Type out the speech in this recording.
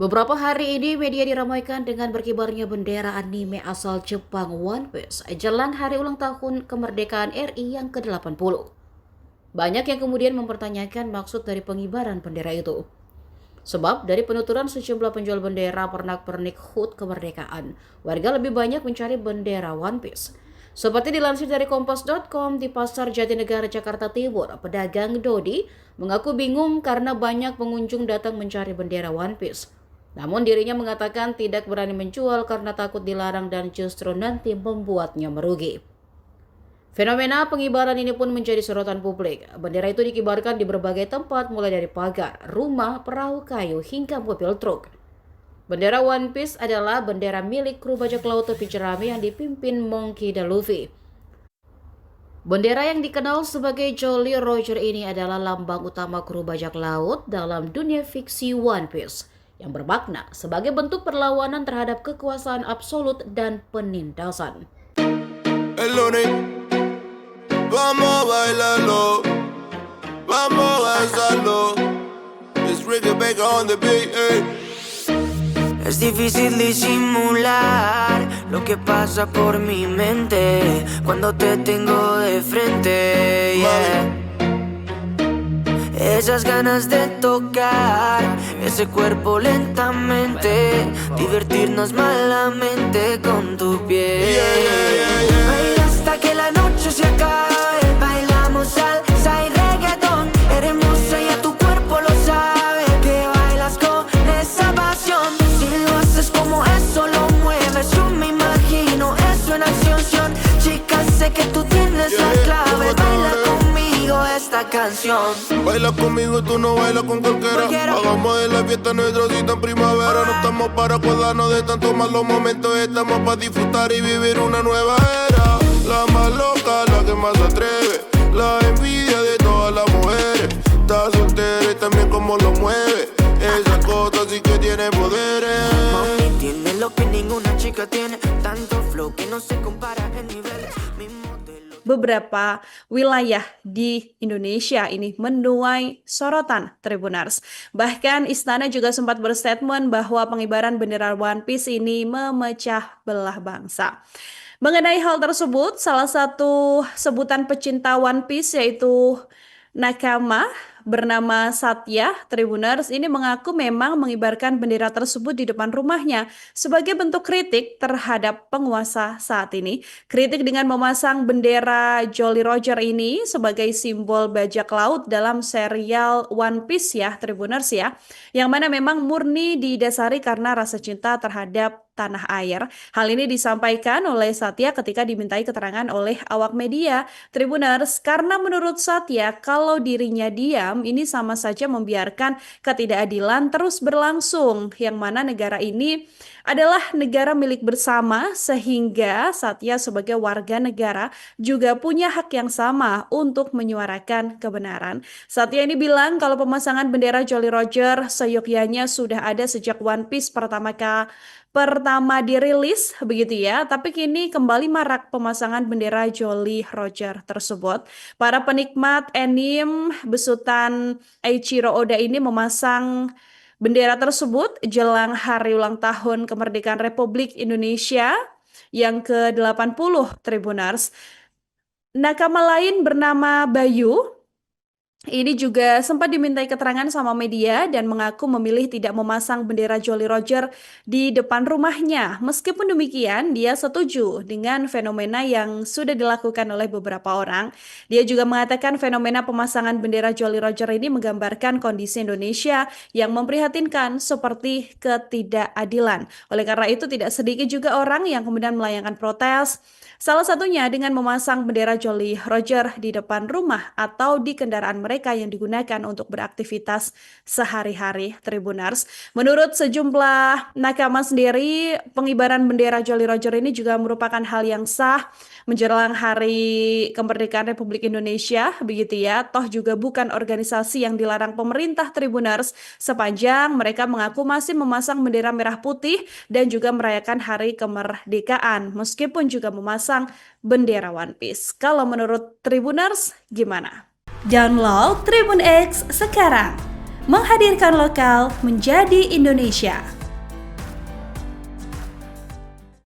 Beberapa hari ini media diramaikan dengan berkibarnya bendera anime asal Jepang One Piece jelang hari ulang tahun kemerdekaan RI yang ke-80. Banyak yang kemudian mempertanyakan maksud dari pengibaran bendera itu. Sebab dari penuturan sejumlah penjual bendera pernak-pernik HUT kemerdekaan, warga lebih banyak mencari bendera One Piece. Seperti dilansir dari Kompas.com di Pasar Jatinegara, Jakarta Timur, pedagang Dodi mengaku bingung karena banyak pengunjung datang mencari bendera One Piece. Namun dirinya mengatakan tidak berani menjual karena takut dilarang dan justru nanti membuatnya merugi. Fenomena pengibaran ini pun menjadi sorotan publik. Bendera itu dikibarkan di berbagai tempat mulai dari pagar, rumah, perahu kayu, hingga mobil truk. Bendera One Piece adalah bendera milik kru bajak laut topi jerami yang dipimpin Monkey D. Luffy. Bendera yang dikenal sebagai Jolly Roger ini adalah lambang utama kru bajak laut dalam dunia fiksi One Piece, yang bermakna sebagai bentuk perlawanan terhadap kekuasaan absolut dan penindasan. Vamos a bailarlo, vamos a danzarlo. It's Ricky Baker on the beat, Es difícil disimular lo que pasa por mi mente cuando te tengo de frente, yeah. Esas ganas de tocar ese cuerpo lentamente, divertirnos malamente con tu piel. Baila hasta que la noche se acabe, bailamos salsa y reggaetón. Eres hermosa y a tu cuerpo lo sabe, que bailas con esa pasión. Si lo haces como eso lo mueves, yo me imagino eso en acción. Chica, sé que tú tienes la clave, baila conmigo esta canción. Baila conmigo, tú no bailas con cualquiera. Hagamos de la fiesta nuestra cita en primavera. No estamos para acordarnos de tantos malos momentos, estamos para disfrutar y vivir una nueva era. La más loca, la que más se atreve, la envidia de todas las mujeres. Está soltera y también como lo mueve, esa cosa sí que tiene poderes. Mami tiene lo que ninguna chica tiene, tanto flow que no se compara en niveles. Beberapa wilayah di Indonesia ini menuai sorotan Tribuners. Bahkan istana juga sempat berstatement bahwa pengibaran bendera One Piece ini memecah belah bangsa. Mengenai hal tersebut, salah satu sebutan pecinta One Piece yaitu Nakama bernama Satya Tribuners ini mengaku memang mengibarkan bendera tersebut di depan rumahnya sebagai bentuk kritik terhadap penguasa saat ini. Kritik dengan memasang bendera Jolly Roger ini sebagai simbol bajak laut dalam serial One Piece ya Tribuners ya, yang mana memang murni didasari karena rasa cinta terhadap tanah air. Hal ini disampaikan oleh Satya ketika dimintai keterangan oleh awak media Tribuners, karena menurut Satya kalau dirinya diam ini sama saja membiarkan ketidakadilan terus berlangsung, yang mana negara ini adalah negara milik bersama sehingga Satya sebagai warga negara juga punya hak yang sama untuk menyuarakan kebenaran. Satya ini bilang kalau pemasangan bendera Jolly Roger seyogyanya sudah ada sejak One Piece pertama dirilis begitu ya, tapi kini kembali marak pemasangan bendera Jolly Roger tersebut. Para penikmat anime besutan Eiichiro Oda ini memasang bendera tersebut jelang hari ulang tahun kemerdekaan Republik Indonesia yang ke-80 Tribuners. Nakama lain bernama Bayu ini juga sempat dimintai keterangan sama media dan mengaku memilih tidak memasang bendera Jolly Roger di depan rumahnya. Meskipun demikian, dia setuju dengan fenomena yang sudah dilakukan oleh beberapa orang. Dia juga mengatakan fenomena pemasangan bendera Jolly Roger ini menggambarkan kondisi Indonesia yang memprihatinkan seperti ketidakadilan. Oleh karena itu, tidak sedikit juga orang yang kemudian melayangkan protes. Salah satunya dengan memasang bendera Jolly Roger di depan rumah atau di kendaraan mereka yang digunakan untuk beraktivitas sehari-hari Tribuners. Menurut sejumlah nakama sendiri, pengibaran bendera Jolly Roger ini juga merupakan hal yang sah menjelang hari kemerdekaan Republik Indonesia, begitu ya. Toh juga bukan organisasi yang dilarang pemerintah Tribuners, sepanjang mereka mengaku masih memasang bendera merah putih dan juga merayakan hari kemerdekaan, meskipun juga memasang bendera One Piece. Kalau menurut Tribuners, gimana? Download Tribun X sekarang. menghadirkan lokal menjadi Indonesia.